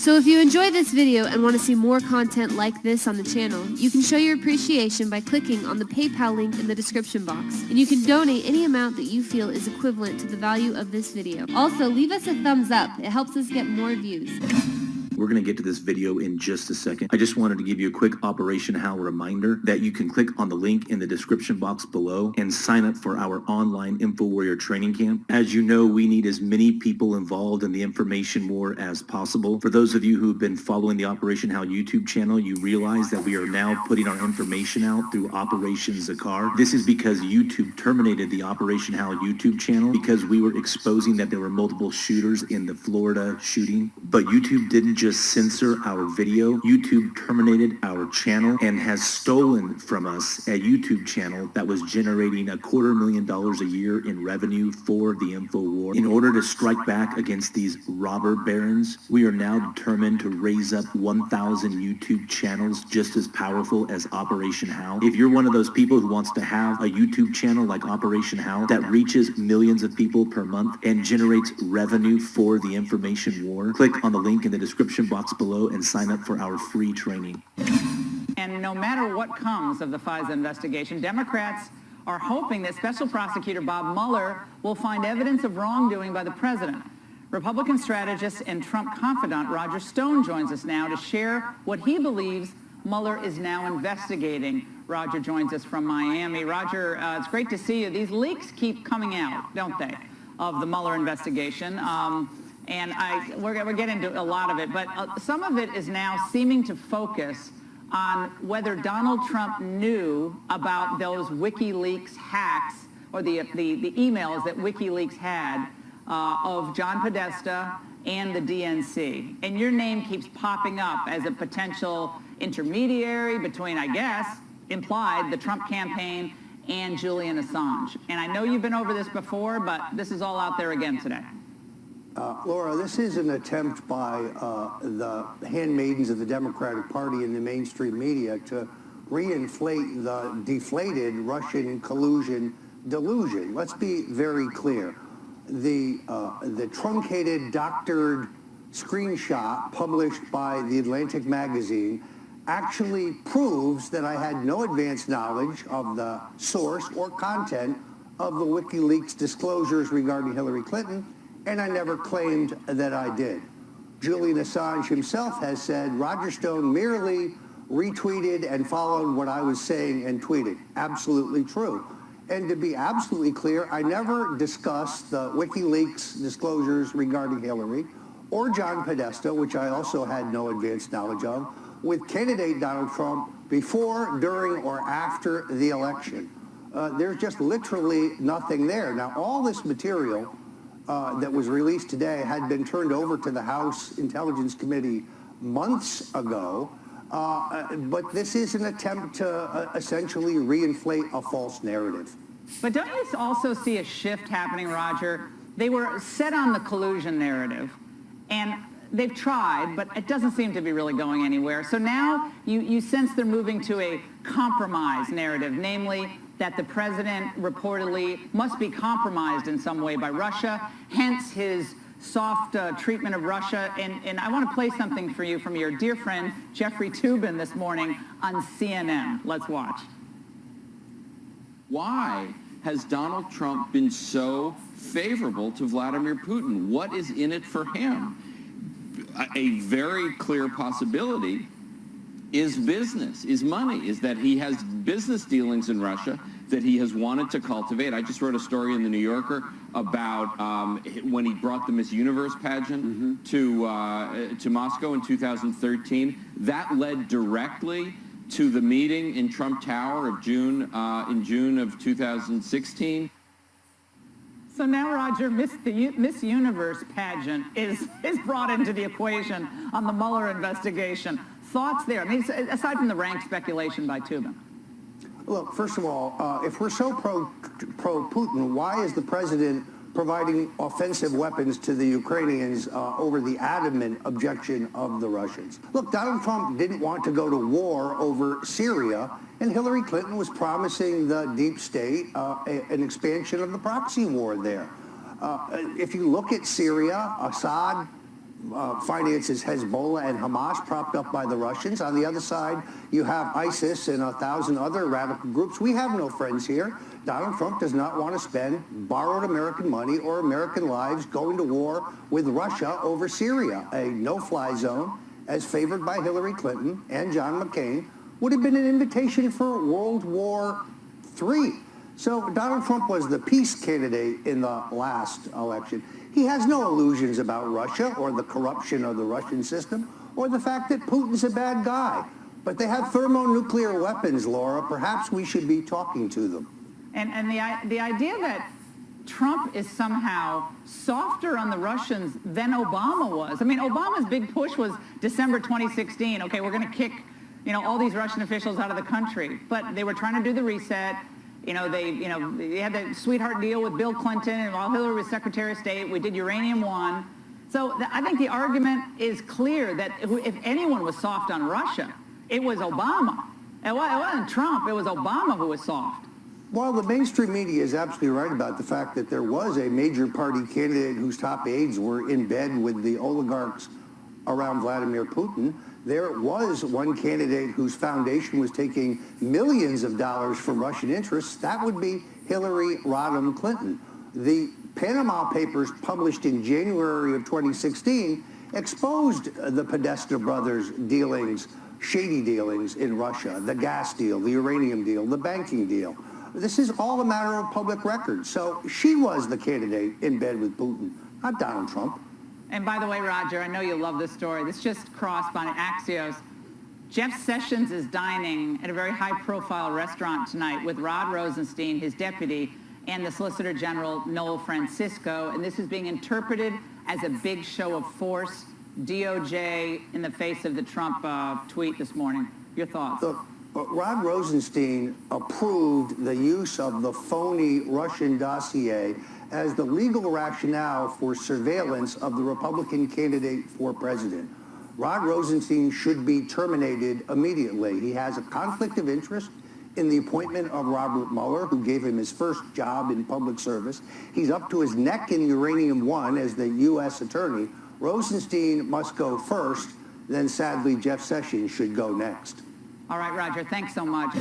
So if you enjoy this video and want to see more content like this on the channel, you can show your appreciation by clicking on the PayPal link in the description box. And you can donate any amount that you feel is equivalent to the value of this video. Also, leave us a thumbs up. It helps us get more views. We're going to get to this video in just a second. I just wanted to give you a quick Operation Hal reminder that you can click on the link in the description box below and sign up for our online InfoWarrior training camp. As you know, we need as many people involved in the information war as possible. For those of you who have been following the Operation Hal YouTube channel, you realize that we are now putting our information out through Operation Zakar. This is because YouTube terminated the Operation Hal YouTube channel because we were exposing that there were multiple shooters in the Florida shooting. But YouTube didn't just censor our video. YouTube terminated our channel and has stolen from us a YouTube channel that was generating $250,000 a year in revenue for the InfoWar. In order to strike back against these robber barons, we are now determined to raise up 1,000 YouTube channels just as powerful as Operation Hal. If you're one of those people who wants to have a YouTube channel like Operation Hal that reaches millions of people per month and generates revenue for the information war, click on the link in the description box below and sign up for our free training. And no matter what comes of the FISA investigation, Democrats are hoping that Special Prosecutor Bob Mueller will find evidence of wrongdoing by the president. Republican strategist and Trump confidant Roger Stone joins us now to share what he believes Mueller is now investigating. Roger joins us from Miami. Roger, it's great to see you. These leaks keep coming out, don't they, of the Mueller investigation? And we're going to get into a lot of it, but some of it is now seeming to focus on whether Donald Trump knew about those WikiLeaks hacks or the emails that WikiLeaks had of John Podesta and the DNC. And your name keeps popping up as a potential intermediary between, I guess, implied, the Trump campaign and Julian Assange. And I know you've been over this before, but this is all out there again today. Laura, this is an attempt by the handmaidens of the Democratic Party and the mainstream media to reinflate the deflated Russian collusion delusion. Let's be very clear. The truncated, doctored screenshot published by The Atlantic magazine actually proves that I had no advanced knowledge of the source or content of the WikiLeaks disclosures regarding Hillary Clinton, and I never claimed that I did. Julian Assange himself has said Roger Stone merely retweeted and followed what I was saying and tweeting. Absolutely true. And to be absolutely clear, I never discussed the WikiLeaks disclosures regarding Hillary or John Podesta, which I also had no advanced knowledge of, with candidate Donald Trump before, during, or after the election. There's just literally nothing there. Now, all this material that was released today had been turned over to the House Intelligence Committee months ago, but this is an attempt to essentially reinflate a false narrative. But don't you also see a shift happening, Roger? They were set on the collusion narrative, and they've tried, but it doesn't seem to be really going anywhere. So now you sense they're moving to a compromise narrative, namely that the president reportedly must be compromised in some way by Russia, hence his soft treatment of Russia. And I want to play something for you from your dear friend Jeffrey Toobin this morning on CNN. Let's watch. Why has Donald Trump been so favorable to Vladimir Putin? What is in it for him? A very clear possibility is business, is money, is that he has business dealings in Russia that he has wanted to cultivate. I just wrote a story in the New Yorker about when he brought the Miss Universe pageant to Moscow in 2013. That led directly to the meeting in Trump Tower of in June of 2016. So now, Roger, Miss Universe pageant is brought into the equation on the Mueller investigation. Thoughts there? I mean, aside from the rank speculation by Toobin. Look, first of all, if we're so pro-Putin, why is the president providing offensive weapons to the Ukrainians over the adamant objection of the Russians? Look, Donald Trump didn't want to go to war over Syria, and Hillary Clinton was promising the deep state an expansion of the proxy war there. If you look at Syria, Assad, finances Hezbollah and Hamas, propped up by the Russians. On the other side, you have ISIS and 1,000 other radical groups. We have no friends here. Donald Trump does not want to spend borrowed American money or American lives going to war with Russia over Syria. A no-fly zone, as favored by Hillary Clinton and John McCain, would have been an invitation for World War III. So Donald Trump was the peace candidate in the last election. He has no illusions about Russia or the corruption of the Russian system or the fact that Putin's a bad guy. But they have thermonuclear weapons, Laura. Perhaps we should be talking to them. And the idea that Trump is somehow softer on the Russians than Obama was. I mean, Obama's big push was December 2016. Okay, we're going to kick, all these Russian officials out of the country. But they were trying to do the reset. They had that sweetheart deal with Bill Clinton, and while Hillary was Secretary of State, we did Uranium One. So I think the argument is clear that if anyone was soft on Russia, it was Obama. It wasn't Trump, it was Obama who was soft. Well, the mainstream media is absolutely right about the fact that there was a major party candidate whose top aides were in bed with the oligarchs around Vladimir Putin. There was one candidate whose foundation was taking millions of dollars from Russian interests. That would be Hillary Rodham Clinton. The Panama Papers, published in January of 2016, exposed the Podesta brothers' dealings, shady dealings in Russia, the gas deal, the uranium deal, the banking deal. This is all a matter of public record. So she was the candidate in bed with Putin, not Donald Trump. And by the way, Roger, I know you love this story. This just crossed by Axios. Jeff Sessions is dining at a very high-profile restaurant tonight with Rod Rosenstein, his deputy, and the Solicitor General, Noel Francisco. And this is being interpreted as a big show of force. DOJ in the face of the Trump tweet this morning. Your thoughts? Look, Rod Rosenstein approved the use of the phony Russian dossier as the legal rationale for surveillance of the Republican candidate for president. Rod Rosenstein should be terminated immediately. He has a conflict of interest in the appointment of Robert Mueller, who gave him his first job in public service. He's up to his neck in Uranium One as the U.S. attorney. Rosenstein must go first, then sadly Jeff Sessions should go next. All right, Roger, thanks so much.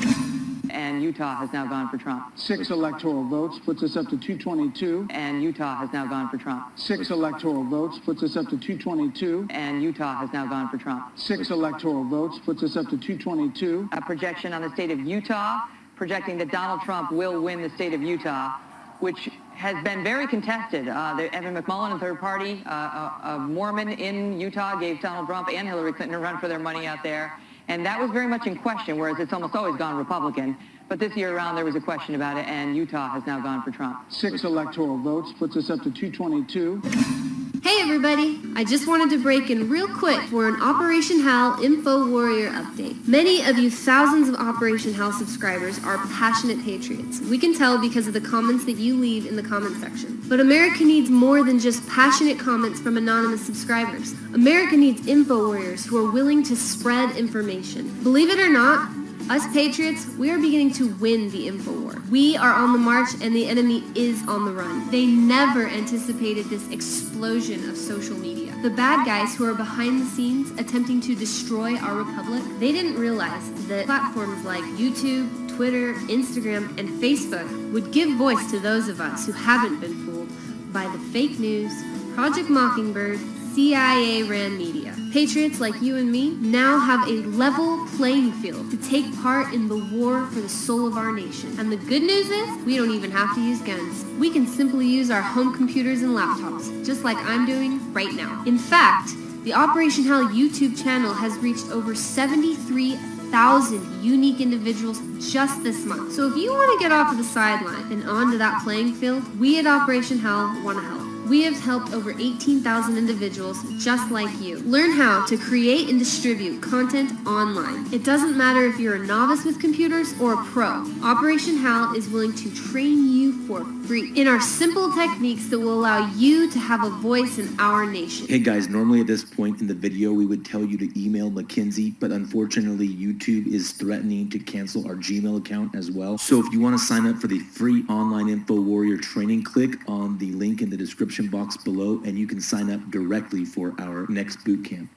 And Utah has now gone for Trump. 6 electoral votes puts us up to 222. And Utah has now gone for Trump. 6 electoral votes puts us up to 222. And Utah has now gone for Trump. 6 electoral votes puts us up to 222. A projection on the state of Utah, projecting that Donald Trump will win the state of Utah, which has been very contested. Evan McMullin, a third party, a Mormon in Utah, gave Donald Trump and Hillary Clinton a run for their money out there. And that was very much in question, whereas it's almost always gone Republican. But this year around, there was a question about it, and Utah has now gone for Trump. 6 electoral votes puts us up to 222. Hey everybody! I just wanted to break in real quick for an Operation HAL Info Warrior update. Many of you thousands of Operation HAL subscribers are passionate patriots. We can tell because of the comments that you leave in the comment section. But America needs more than just passionate comments from anonymous subscribers. America needs info warriors who are willing to spread information. Believe it or not, us patriots, we are beginning to win the info war. We are on the march and the enemy is on the run. They never anticipated this explosion of social media. The bad guys who are behind the scenes attempting to destroy our republic, they didn't realize that platforms like YouTube, Twitter, Instagram, and Facebook would give voice to those of us who haven't been fooled by the fake news, Project Mockingbird, CIA-ran media. Patriots like you and me now have a level playing field to take part in the war for the soul of our nation. And the good news is, we don't even have to use guns. We can simply use our home computers and laptops, just like I'm doing right now. In fact, the Operation HAL YouTube channel has reached over 73,000 unique individuals just this month. So if you want to get off of the sideline and onto that playing field, we at Operation HAL want to help. We have helped over 18,000 individuals just like you learn how to create and distribute content online. It doesn't matter if you're a novice with computers or a pro. Operation HAL is willing to train you for free in our simple techniques that will allow you to have a voice in our nation. Hey guys, normally at this point in the video we would tell you to email McKinsey, but unfortunately YouTube is threatening to cancel our Gmail account as well. So if you want to sign up for the free online info warrior training, click on the link in the description description box below and you can sign up directly for our next boot camp.